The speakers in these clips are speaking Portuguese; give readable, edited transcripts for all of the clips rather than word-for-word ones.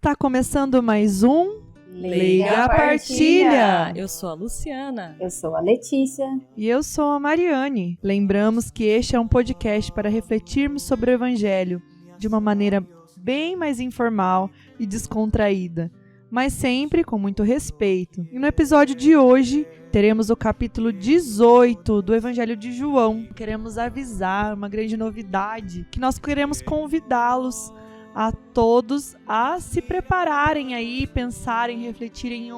Está começando mais um Leiga a Partilha. Eu sou a Luciana. Eu sou a Letícia. E eu sou a Mariane. Lembramos que este é um podcast para refletirmos sobre o Evangelho de uma maneira bem mais informal e descontraída, mas sempre com muito respeito. E no episódio de hoje, teremos o capítulo 18 do Evangelho de João. Queremos avisar uma grande novidade, que nós queremos convidá-los a todos a se prepararem aí, pensarem, refletirem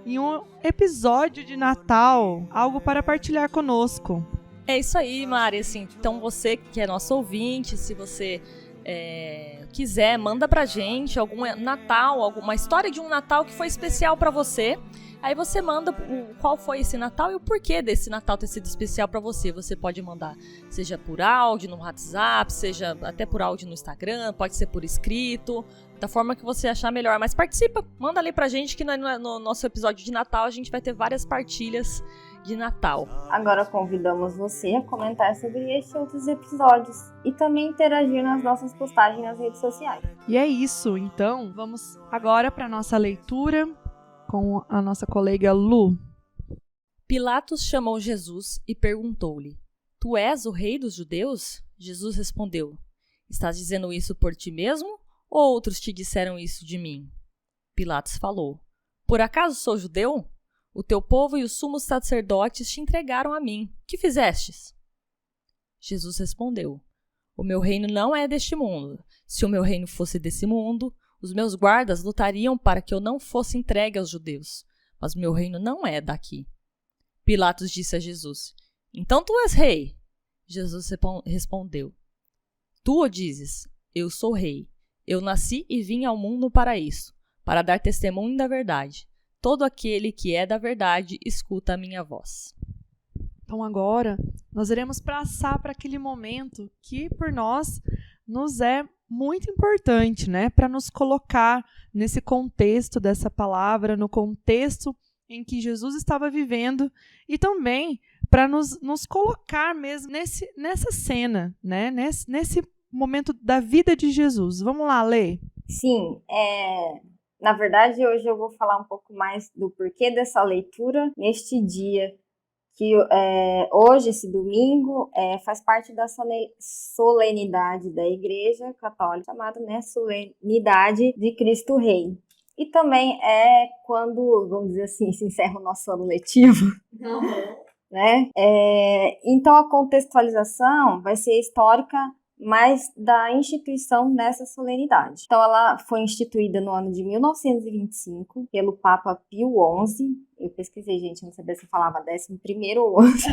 em um episódio de Natal, algo para partilhar conosco. É isso aí, Mari. Assim, então você que é nosso ouvinte, se você quiser, manda pra gente algum Natal, alguma história de um Natal que foi especial pra você. Aí você manda qual foi esse Natal e o porquê desse Natal ter sido especial pra você. Você pode mandar, seja por áudio no WhatsApp, seja até por áudio no Instagram, pode ser por escrito, da forma que você achar melhor. Mas participa, manda ali pra gente que no nosso episódio de Natal a gente vai ter várias partilhas de Natal. Agora convidamos você a comentar sobre estes outros episódios e também interagir nas nossas postagens nas redes sociais. E é isso, então vamos agora para nossa leitura com a nossa colega Lu. Pilatos chamou Jesus e perguntou-lhe: Tu és o rei dos judeus? Jesus respondeu: Estás dizendo isso por ti mesmo ou outros te disseram isso de mim? Pilatos falou: Por acaso sou judeu? O teu povo e os sumos sacerdotes te entregaram a mim. Que fizestes? Jesus respondeu: O meu reino não é deste mundo. Se o meu reino fosse desse mundo, os meus guardas lutariam para que eu não fosse entregue aos judeus. Mas meu reino não é daqui. Pilatos disse a Jesus: Então tu és rei? Jesus respondeu: Tu o dizes, eu sou rei. Eu nasci e vim ao mundo para isso, para dar testemunho da verdade. Todo aquele que é da verdade escuta a minha voz. Então agora nós iremos passar para aquele momento que por nós nos é muito importante, né? Para nos colocar nesse contexto dessa palavra, no contexto em que Jesus estava vivendo e também para nos colocar mesmo nessa cena, né? Nesse momento da vida de Jesus. Vamos lá, Lê. Sim, na verdade, hoje eu vou falar um pouco mais do porquê dessa leitura neste dia, que hoje, esse domingo, faz parte da solenidade da Igreja Católica, chamada, né, Solenidade de Cristo Rei. E também é quando, vamos dizer assim, se encerra o nosso ano letivo. Né? Então, a contextualização vai ser histórica, mas da instituição dessa solenidade. Então, ela foi instituída no ano de 1925 pelo Papa Pio XI. Eu pesquisei, gente, não sabia se falava 11º ou 11,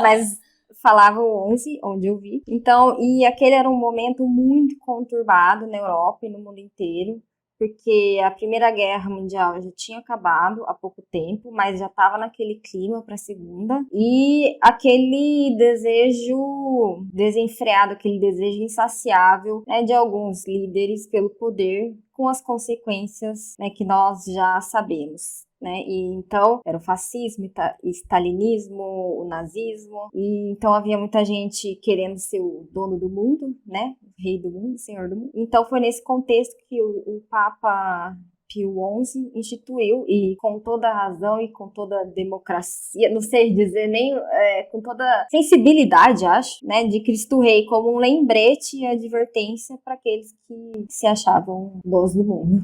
mas falava o 11, onde eu vi. Então, e aquele era um momento muito conturbado na Europa e no mundo inteiro, porque a Primeira Guerra Mundial já tinha acabado há pouco tempo, mas já estava naquele clima para a Segunda, e aquele desejo desenfreado, aquele desejo insaciável, né, de alguns líderes pelo poder, com as consequências, né, que nós já sabemos. Né? E então era o fascismo, o stalinismo, o nazismo, e então havia muita gente querendo ser o dono do mundo, né? O rei do mundo, o senhor do mundo. Então foi nesse contexto que o Papa Pio XI instituiu, e com toda razão e com toda democracia, não sei dizer nem, com toda sensibilidade, acho, né, de Cristo Rei como um lembrete e advertência para aqueles que se achavam donos do mundo.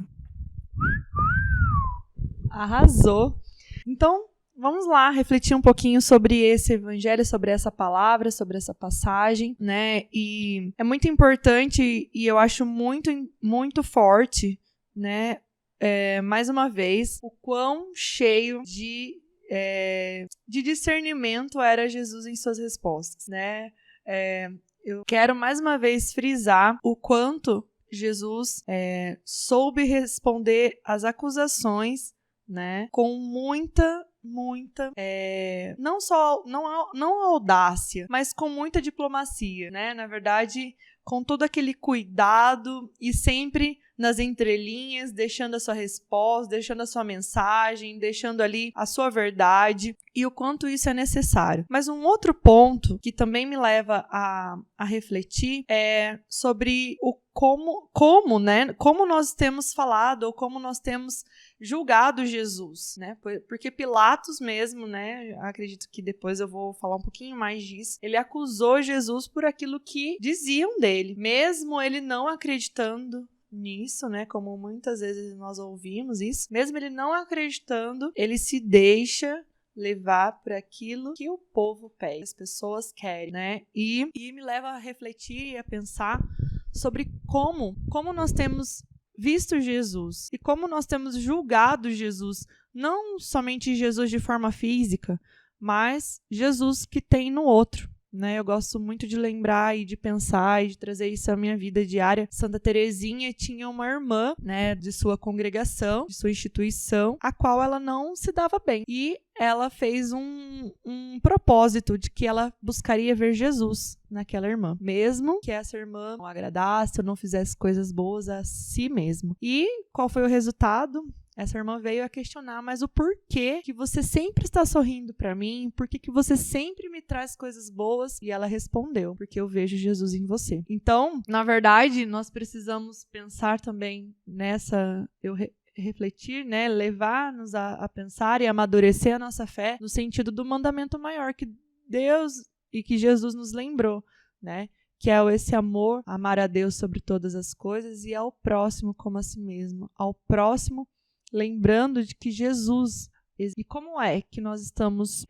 Arrasou! Então, vamos lá refletir um pouquinho sobre esse evangelho, sobre essa palavra, sobre essa passagem, né? E é muito importante e eu acho muito, muito forte, né? Mais uma vez, o quão cheio de discernimento era Jesus em suas respostas, né? Eu quero mais uma vez frisar o quanto Jesus soube responder às acusações, né, com muita, não audácia, mas com muita diplomacia, né, na verdade, com todo aquele cuidado e sempre nas entrelinhas, deixando a sua resposta, deixando a sua mensagem, deixando ali a sua verdade e o quanto isso é necessário. Mas um outro ponto que também me leva a refletir é sobre o como nós temos falado ou como nós temos julgado Jesus, né? Porque Pilatos mesmo, né? Acredito que depois eu vou falar um pouquinho mais disso. Ele acusou Jesus por aquilo que diziam dele, mesmo ele não acreditando nisso, né? Como muitas vezes nós ouvimos isso, mesmo ele não acreditando, ele se deixa levar por aquilo que o povo pede, as pessoas querem, né? E me leva a refletir e a pensar sobre como nós temos visto Jesus e como nós temos julgado Jesus, não somente Jesus de forma física, mas Jesus que tem no outro, né? Eu gosto muito de lembrar e de pensar e de trazer isso à minha vida diária. Santa Teresinha tinha uma irmã, né, de sua congregação, de sua instituição, a qual ela não se dava bem. E ela fez um propósito de que ela buscaria ver Jesus naquela irmã, mesmo que essa irmã não agradasse ou não fizesse coisas boas a si mesma. E qual foi o resultado? Essa irmã veio a questionar, mas o porquê que você sempre está sorrindo para mim? Por que você sempre me traz coisas boas? E ela respondeu, porque eu vejo Jesus em você. Então, na verdade, nós precisamos pensar também nessa... refletir, né, levar-nos a pensar e amadurecer a nossa fé no sentido do mandamento maior que Deus e que Jesus nos lembrou, né, que é esse amor, amar a Deus sobre todas as coisas e ao próximo como a si mesmo, ao próximo lembrando de que Jesus, e como é que nós estamos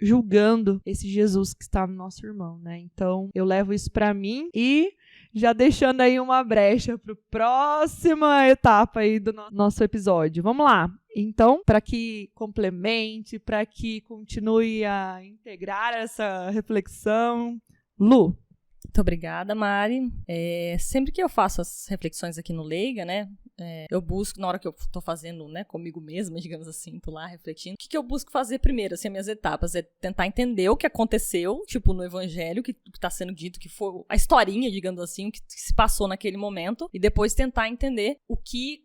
julgando esse Jesus que está no nosso irmão, né? Então, eu levo isso para mim e já deixando aí uma brecha para a próxima etapa aí do nosso episódio. Vamos lá. Então, para que complemente, para que continue a integrar essa reflexão, Lu. Muito obrigada, Mari. Sempre que eu faço as reflexões aqui no Leiga, né? Eu busco, na hora que eu tô fazendo, né, comigo mesma, digamos assim, tô lá refletindo, o que eu busco fazer primeiro, assim, as minhas etapas, é tentar entender o que aconteceu, tipo, no evangelho, o que tá sendo dito, que foi a historinha, digamos assim, o que se passou naquele momento, e depois tentar entender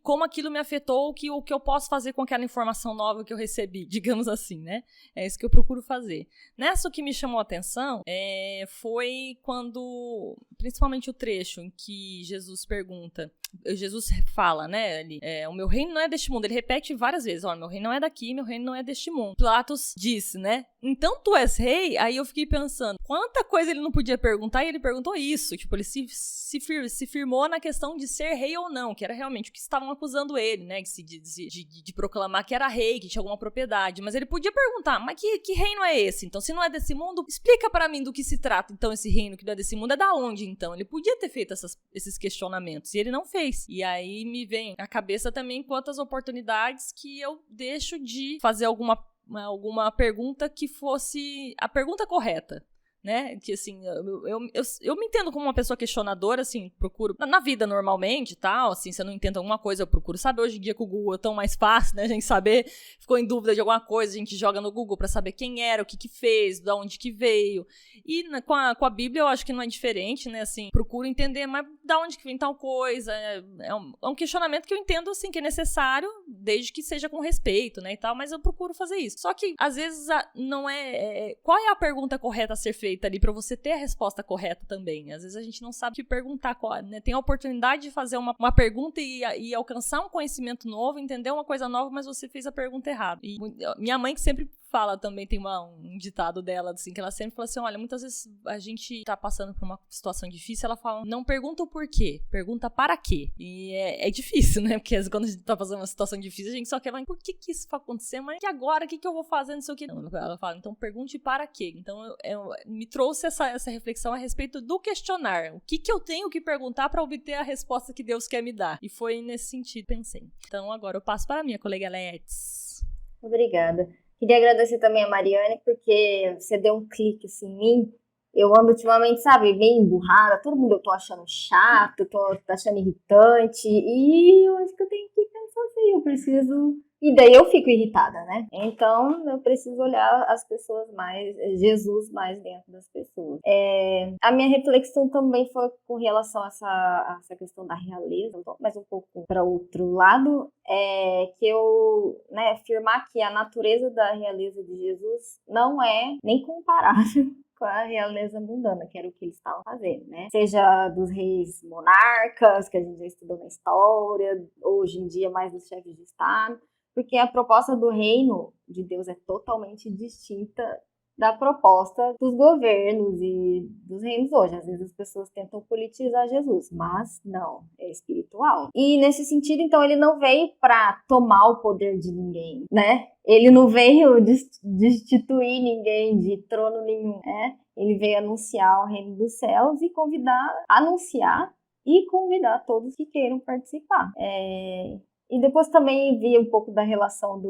como aquilo me afetou, o que eu posso fazer com aquela informação nova que eu recebi, digamos assim, né? É isso que eu procuro fazer. Nessa, o que me chamou a atenção foi quando, principalmente o trecho em que Jesus fala, né, o meu reino não é deste mundo. Ele repete várias vezes, olha, meu reino não é daqui, meu reino não é deste mundo. Pilatos disse, né, então tu és rei? Aí eu fiquei pensando, quanta coisa ele não podia perguntar e ele perguntou isso. Tipo, ele se firmou na questão de ser rei ou não, que era realmente o que estavam acusando ele, né, de proclamar que era rei, que tinha alguma propriedade. Mas ele podia perguntar, mas que reino é esse? Então, se não é desse mundo, explica para mim do que se trata. Então, esse reino que não é desse mundo é da onde, então? Ele podia ter feito esses questionamentos e ele não fez. E aí me vem à cabeça também quantas oportunidades que eu deixo de fazer alguma pergunta que fosse a pergunta correta, né? Que assim, eu me entendo como uma pessoa questionadora, assim, procuro, na vida normalmente e tal, assim, se eu não entendo alguma coisa, eu procuro saber. Hoje em dia com o Google é tão mais fácil, né, a gente saber, ficou em dúvida de alguma coisa, a gente joga no Google pra saber quem era, o que fez, de onde que veio. E com a Bíblia eu acho que não é diferente, né, assim, procuro entender, mas da onde que vem tal coisa, é um questionamento que eu entendo, assim, que é necessário, desde que seja com respeito, né, e tal, mas eu procuro fazer isso. Só que, às vezes, não qual é a pergunta correta a ser feita ali pra você ter a resposta correta também? Às vezes a gente não sabe o que perguntar, né? Tem a oportunidade de fazer uma pergunta e alcançar um conhecimento novo, entender uma coisa nova, mas você fez a pergunta errada. E minha mãe que sempre fala também, tem um ditado dela, assim, que ela sempre fala assim, olha, muitas vezes a gente tá passando por uma situação difícil, ela fala, não pergunta o porquê, pergunta para quê. E é difícil, né? Porque às vezes quando a gente tá passando uma situação difícil, a gente só quer, mas por que isso vai acontecer? Mas e agora? O que eu vou fazer? Não sei o que. Não, ela fala, então pergunte para quê. Então me trouxe essa reflexão a respeito do questionar. O que eu tenho que perguntar para obter a resposta que Deus quer me dar? E foi nesse sentido que pensei. Então agora eu passo para a minha colega Let's. Obrigada. Queria agradecer também a Mariane, porque você deu um clique assim, em mim. Eu ando ultimamente, sabe, meio emburrada, todo mundo eu tô achando chato, tô achando irritante, e eu acho que eu tenho que pensar assim, eu preciso... E daí eu fico irritada, né? Então, eu preciso olhar as pessoas mais, Jesus mais dentro das pessoas. A minha reflexão também foi com relação a essa questão da realeza, mas um pouco para outro lado, que eu, né, afirmar que a natureza da realeza de Jesus não é nem comparável com a realeza mundana, que era o que eles estavam fazendo, né? Seja dos reis monarcas, que a gente já estudou na história, hoje em dia mais dos chefes de Estado, porque a proposta do reino de Deus é totalmente distinta da proposta dos governos e dos reinos hoje. Às vezes as pessoas tentam politizar Jesus, mas não, é espiritual. E nesse sentido, então, ele não veio para tomar o poder de ninguém, né? Ele não veio destituir ninguém de trono nenhum, né? Ele veio anunciar o reino dos céus e anunciar e convidar todos que queiram participar. E depois também vi um pouco da relação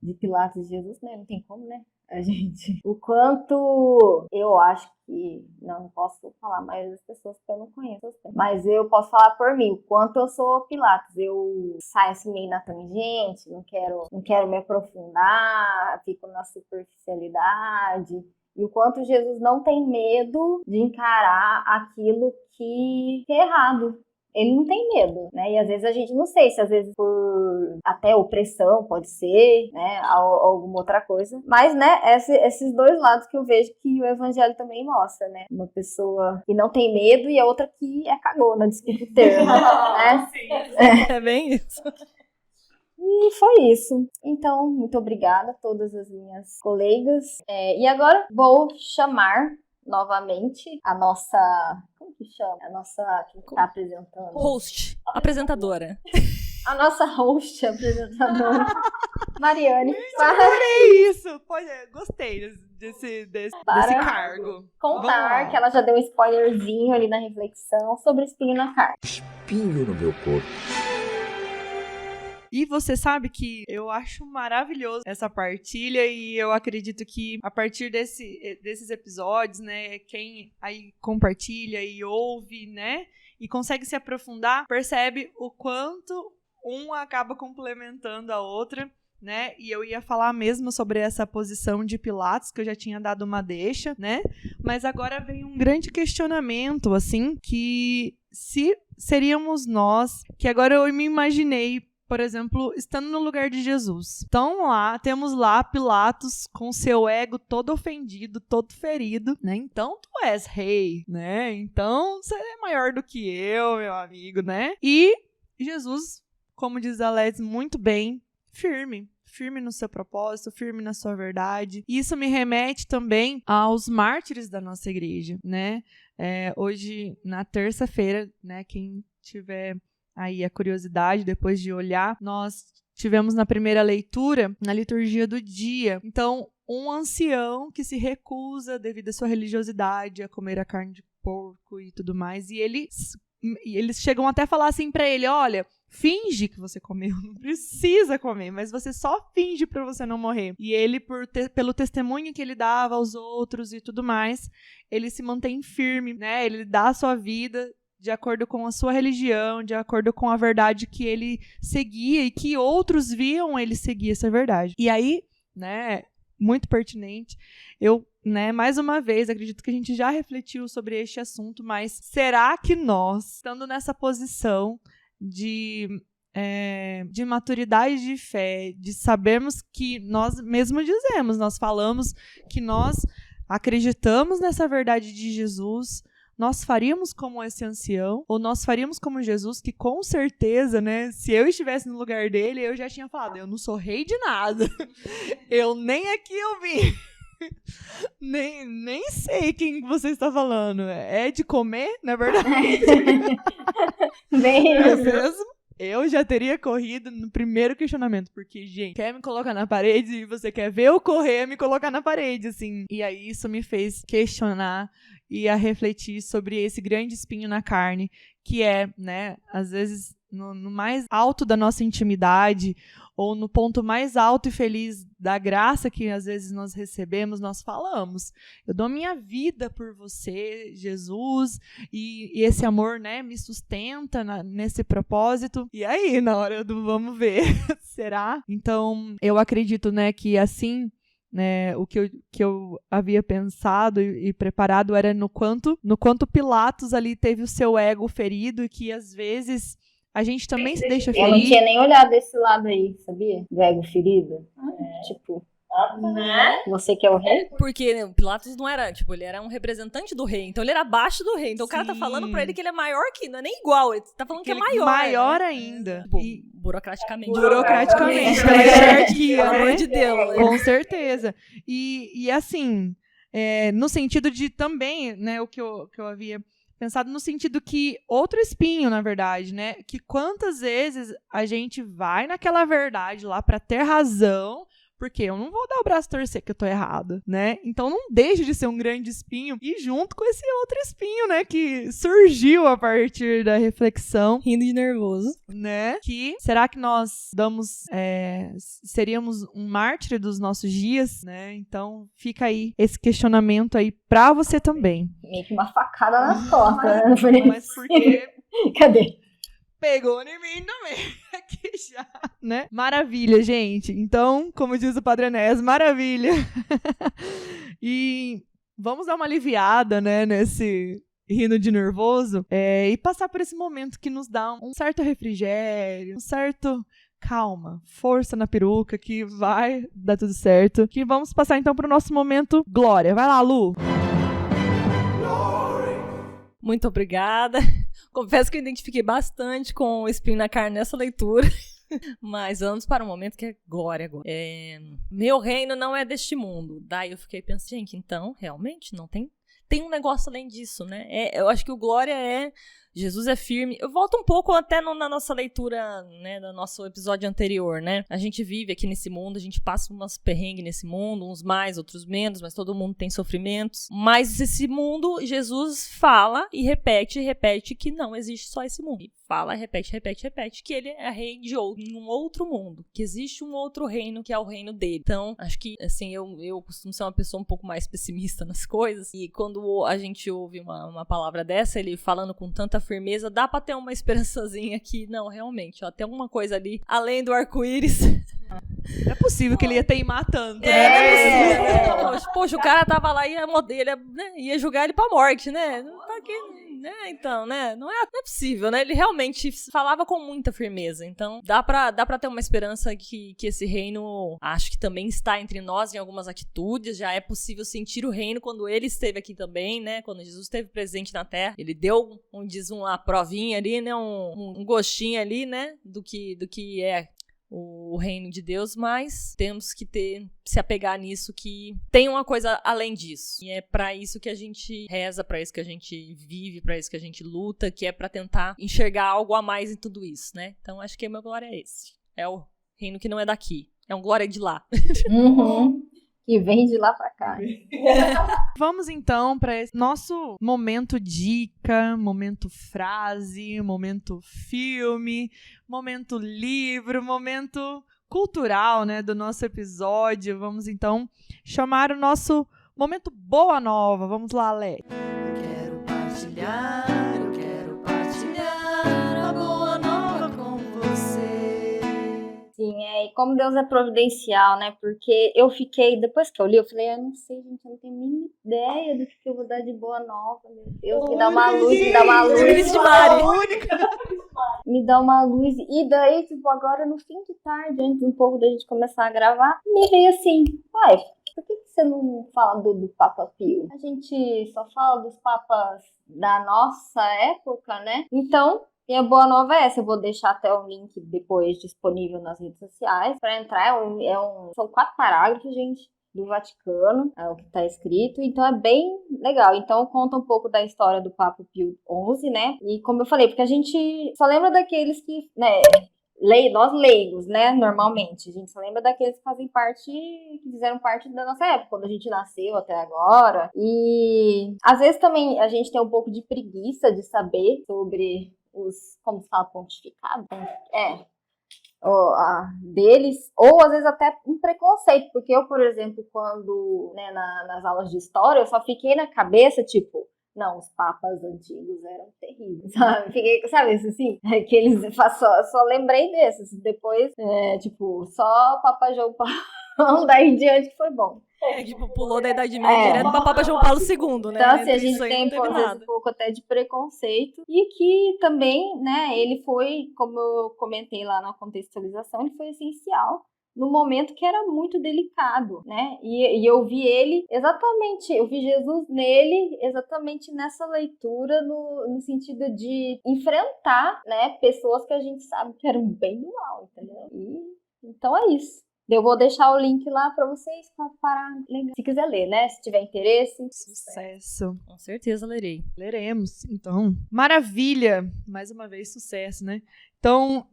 de Pilatos e Jesus, né? Não tem como, né? A gente, o quanto eu acho que, não posso falar mais das pessoas que eu não conheço, mas eu posso falar por mim, o quanto eu sou Pilatos, eu saio assim meio na tangente, não quero me aprofundar, fico na superficialidade, e o quanto Jesus não tem medo de encarar aquilo que é errado. Ele não tem medo, né? E às vezes a gente não sei se às vezes por até opressão pode ser, né? Alguma outra coisa. Mas, né? Esses dois lados que eu vejo que o evangelho também mostra, né? Uma pessoa que não tem medo e a outra que é cagona, desculpa o termo, né? É bem isso. E foi isso. Então, muito obrigada a todas as minhas colegas. E agora vou chamar novamente a nossa... Como que chama? A nossa... Quem está apresentando? Host. Apresentadora. A nossa host, apresentadora. Mariane. Adorei isso! Gostei desse cargo. Contar que ela já deu um spoilerzinho ali na reflexão sobre espinho na carne. Espinho no meu corpo. E você sabe que eu acho maravilhoso essa partilha e eu acredito que a partir desses episódios, né, quem aí compartilha e ouve, né, e consegue se aprofundar, percebe o quanto um acaba complementando a outra, né, e eu ia falar mesmo sobre essa posição de Pilatos, que eu já tinha dado uma deixa, né, mas agora vem um grande questionamento, assim, que se seríamos nós, que agora eu me imaginei, por exemplo, estando no lugar de Jesus. Então temos lá Pilatos com seu ego todo ofendido, todo ferido, né? Então tu és rei, né? Então você é maior do que eu, meu amigo, né? E Jesus, como diz Alex muito bem, firme no seu propósito, firme na sua verdade. Isso me remete também aos mártires da nossa igreja, né? Hoje, na terça-feira, né? Quem tiver aí a curiosidade, depois de olhar, nós tivemos na primeira leitura, na liturgia do dia. Então, um ancião que se recusa, devido à sua religiosidade, a comer a carne de porco e tudo mais. E eles chegam até a falar assim pra ele, olha, finge que você comeu, não precisa comer, mas você só finge pra você não morrer. E ele, pelo testemunho que ele dava aos outros e tudo mais, ele se mantém firme, né? Ele dá a sua vida de acordo com a sua religião, de acordo com a verdade que ele seguia e que outros viam ele seguir essa verdade. E aí, né, muito pertinente, eu, né, mais uma vez, acredito que a gente já refletiu sobre este assunto, mas será que nós, estando nessa posição de maturidade de fé, de sabermos que nós mesmo dizemos, nós falamos que nós acreditamos nessa verdade de Jesus, nós faríamos como esse ancião, ou nós faríamos como Jesus, que com certeza, né, se eu estivesse no lugar dele, eu já tinha falado, eu não sou rei de nada, eu nem aqui eu vim, nem sei quem você está falando, é de comer, na verdade? Mesmo? Eu já teria corrido no primeiro questionamento, porque, gente, quer me colocar na parede e você quer ver eu correr, me colocar na parede, assim. E aí isso me fez questionar e a refletir sobre esse grande espinho na carne, que é, né, às vezes no mais alto da nossa intimidade, ou no ponto mais alto e feliz da graça que às vezes nós recebemos, nós falamos, eu dou minha vida por você, Jesus, e esse amor, né, me sustenta nesse propósito. E aí, na hora do vamos ver, será? Então, eu acredito, né, que assim, né, o que eu havia pensado e preparado era no quanto Pilatos ali teve o seu ego ferido e que às vezes a gente também se deixa ferir. Eu não tinha nem olhado desse lado aí, sabia? Do ego ferido. Tipo, Né? Você que é o rei? Porque o Pilatos não era, tipo, ele era um representante do rei, então ele era abaixo do rei. Então o cara tá Sim. falando pra ele que ele é maior que, não é nem igual, ele tá falando que é maior. Maior né? ainda. Tipo, E burocraticamente. burocraticamente, pela hierarquia, Pelo amor né? de Deus. Com certeza. E assim, no sentido de também, né, o que eu havia pensado no sentido que outro espinho, na verdade, né, que quantas vezes a gente vai naquela verdade lá pra ter razão, porque eu não vou dar o braço a torcer que eu tô errada, né? Então não deixa de ser um grande espinho e junto com esse outro espinho, né, que surgiu a partir da reflexão, Rindo de nervoso. né? Que será que nós seríamos um mártir dos nossos dias, né? Então fica aí esse questionamento aí pra você também. Meio que uma facada nas costas, né? Mas porque Cadê? pegou em mim também aqui já, né? Maravilha, gente. Então, como diz o Padre Enéas, maravilha. E vamos dar uma aliviada, né, nesse rindo de nervoso e passar por esse momento que nos dá um certo refrigério, um certo calma, força na peruca, que vai dar tudo certo. Que vamos passar então para o nosso momento glória. Vai lá, Lu. Muito obrigada. Confesso que eu identifiquei bastante com o espinho na carne nessa leitura. Mas vamos para um momento que é glória agora. Meu reino não é deste mundo. Daí eu fiquei pensando, gente, então, realmente, não tem um negócio além disso, né? Eu acho que o glória é Jesus é firme. Eu volto um pouco até na nossa leitura, né, do nosso episódio anterior, né? A gente vive aqui nesse mundo, a gente passa umas perrengues nesse mundo, uns mais, outros menos, mas todo mundo tem sofrimentos. Mas esse mundo, Jesus fala e repete que não existe só esse mundo. E fala, repete, que ele é rei de um outro mundo, que existe um outro reino que é o reino dele. Então, acho que, assim, eu costumo ser uma pessoa um pouco mais pessimista nas coisas, e quando a gente ouve uma palavra dessa, ele falando com tanta firmeza, dá pra ter uma esperançazinha que, não, realmente, ó, tem alguma coisa ali, além do arco-íris. Não é possível que ele ia teimar tanto, né? Não é possível. Poxa, o cara tava lá e ia julgar ele pra morte, né? Não tá aqui, né? Então, né? Não é possível, né? Ele realmente falava com muita firmeza. Então, dá pra ter uma esperança que esse reino, acho que também está entre nós em algumas atitudes. Já é possível sentir o reino quando ele esteve aqui também, né? Quando Jesus esteve presente na Terra. Ele deu, como diz, uma provinha ali, né? Um gostinho ali, né? Do que é o reino de Deus, mas temos que se apegar nisso, que tem uma coisa além disso. E é pra isso que a gente reza, pra isso que a gente vive, pra isso que a gente luta, que é pra tentar enxergar algo a mais em tudo isso, né? Então acho que o meu glória é esse. É o reino que não é daqui. É um glória de lá. Uhum. Que vem de lá pra cá. Vamos então para esse nosso momento dica, momento frase, momento filme, momento livro, momento cultural, né, do nosso episódio. Vamos então chamar o nosso momento Boa Nova. Vamos lá, Lé. Eu quero partilhar a boa nova com você. Sim, e como Deus é providencial, né? Porque eu fiquei, depois que eu li, eu falei, eu não sei, gente, eu não tenho a mínima ideia do que eu vou dar de boa nova. Meu Deus, me dá uma luz, me dá uma luz. Feliz de Mari. Me dá uma luz. E daí, tipo, agora no fim de tarde, antes um pouco da gente começar a gravar, me veio assim, uai, por que você não fala do Papa Pio? A gente só fala dos papas da nossa época, né? Então, e a boa nova é essa, eu vou deixar até o link depois disponível nas redes sociais para entrar. São 4 parágrafos, gente, do Vaticano, é o que está escrito, então é bem legal. Então conta um pouco da história do Papa Pio XI, né? E como eu falei, porque a gente só lembra daqueles que, né, nós leigos, né, normalmente, a gente só lembra daqueles que fazem parte, que fizeram parte da nossa época, quando a gente nasceu até agora. E às vezes também a gente tem um pouco de preguiça de saber sobre como se fala, pontificado? Deles, ou às vezes até um preconceito, porque eu, por exemplo, quando, né, nas aulas de história, eu só fiquei na cabeça, tipo, não, os papas antigos eram terríveis, sabe? Fiquei, sabe, isso assim? Só lembrei desses, depois, tipo, só o Papa João Paulo, daí em diante que foi bom. Tipo, pulou da Idade Média direto pra Papa João Paulo II, né? Então, assim, a gente tem às vezes, um pouco até de preconceito. E que também, né, ele foi, como eu comentei lá na contextualização, ele foi essencial no momento que era muito delicado, né? E eu vi eu vi Jesus nele exatamente nessa leitura, no sentido de enfrentar, né, pessoas que a gente sabe que eram bem do mal, entendeu? Então é isso. Eu vou deixar o link lá para vocês para se quiser ler, né? Se tiver interesse. Sucesso. Com certeza lerei. Leremos, então. Maravilha! Mais uma vez, sucesso, né? Então,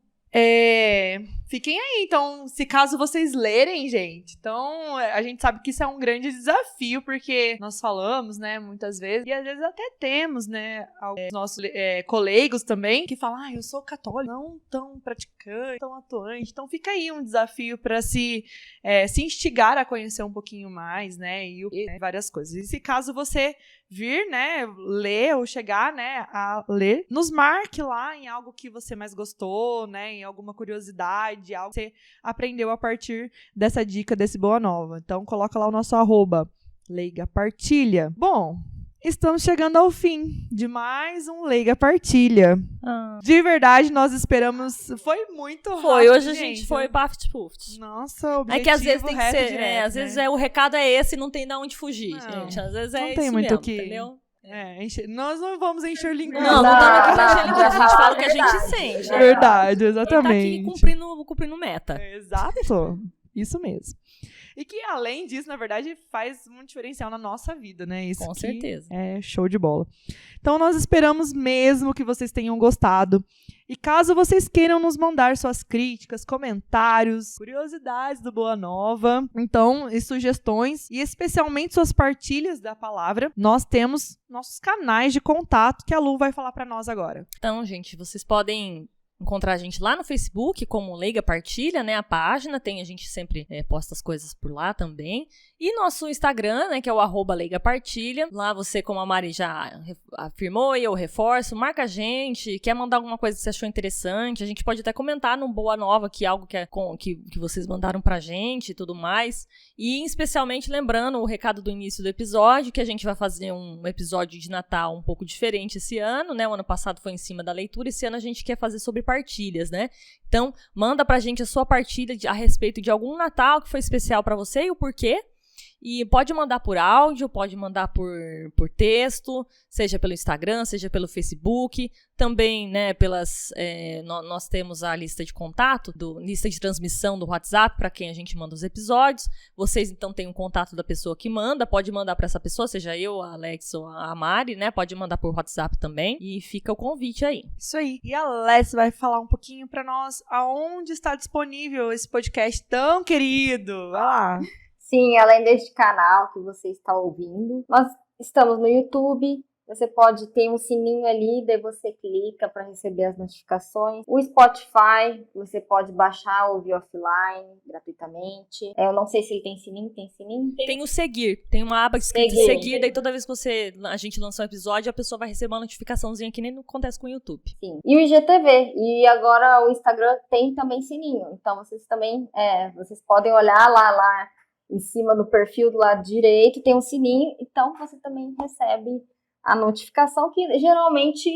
fiquem aí. Então, se caso vocês lerem, gente, então a gente sabe que isso é um grande desafio, porque nós falamos, né, muitas vezes, e às vezes até temos, né, alguns nossos colegas também, que falam, eu sou católico, não tão praticante, tão atuante. Então, fica aí um desafio para se instigar a conhecer um pouquinho mais, né, e várias coisas. E se caso você vir, né, ler ou chegar, né, a ler, nos marque lá em algo que você mais gostou, né, em alguma curiosidade, algo que você aprendeu a partir dessa dica, desse Boa Nova. Então, coloca lá o nosso @Leiga Partilha. Bom, estamos chegando ao fim de mais um Leiga Partilha. De verdade, nós esperamos. Foi muito rápido. Foi, hoje a gente foi baft-puft. Nossa, o objetivo é que às vezes tem que ser, direto, às vezes o recado é esse e não tem de onde fugir, gente. Às vezes não é tem isso muito mesmo, que... entendeu? nós não vamos encher linguiça. Não estamos aqui pra encher linguiça, a gente fala o que a gente sente. Verdade, exatamente. E tá aqui cumprindo meta. Exato, isso mesmo. E que, além disso, na verdade, faz um diferencial na nossa vida, né? Isso com certeza. É show de bola. Então, nós esperamos mesmo que vocês tenham gostado. E caso vocês queiram nos mandar suas críticas, comentários, curiosidades do Boa Nova, então, e sugestões, e especialmente suas partilhas da palavra, nós temos nossos canais de contato que a Lu vai falar para nós agora. Então, gente, vocês podem encontrar a gente lá no Facebook como Leiga Partilha, né, a página, a gente sempre posta as coisas por lá também, e nosso Instagram, né, que é o @Leiga Partilha, lá você, como a Mari já afirmou e eu reforço, marca a gente, quer mandar alguma coisa que você achou interessante, a gente pode até comentar no Boa Nova que algo que vocês mandaram pra gente e tudo mais, e especialmente lembrando o recado do início do episódio, que a gente vai fazer um episódio de Natal um pouco diferente esse ano, né, o ano passado foi em cima da leitura, esse ano a gente quer fazer sobre partilhas, né? Então, manda pra gente a sua partilha a respeito de algum Natal que foi especial pra você e o porquê. E pode mandar por áudio, pode mandar por texto, seja pelo Instagram, seja pelo Facebook. Também, né, nós temos a lista de contato, lista de transmissão do WhatsApp para quem a gente manda os episódios. Vocês, então, têm um contato da pessoa que manda, pode mandar para essa pessoa, seja eu, a Alex ou a Mari, né? Pode mandar por WhatsApp também. E fica o convite aí. Isso aí. E a Alex vai falar um pouquinho para nós aonde está disponível esse podcast tão querido. Vai lá. Sim, além deste canal que você está ouvindo, nós estamos no YouTube. Você pode ter um sininho ali, daí você clica para receber as notificações. O Spotify, você pode baixar, ouvir offline, gratuitamente. Eu não sei se ele tem sininho, tem sininho? Tem o seguir, tem uma aba escrita seguir, daí toda vez que a gente lança um episódio, a pessoa vai receber uma notificaçãozinha que nem acontece com o YouTube. Sim, e o IGTV, e agora o Instagram tem também sininho. Então vocês também, vocês podem olhar lá em cima do perfil do lado direito, tem um sininho, então você também recebe a notificação, que geralmente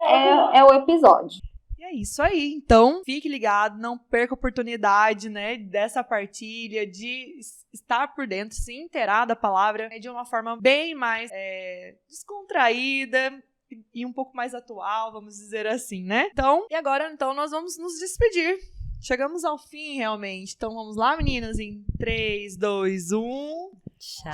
é o episódio. E é isso aí. Então, fique ligado, não perca a oportunidade, né, dessa partilha, de estar por dentro, se inteirar da palavra de uma forma bem mais descontraída e um pouco mais atual, vamos dizer assim, né? Então, e agora, nós vamos nos despedir. Chegamos ao fim, realmente. Então, vamos lá, meninas, em 3, 2, 1... Tchau!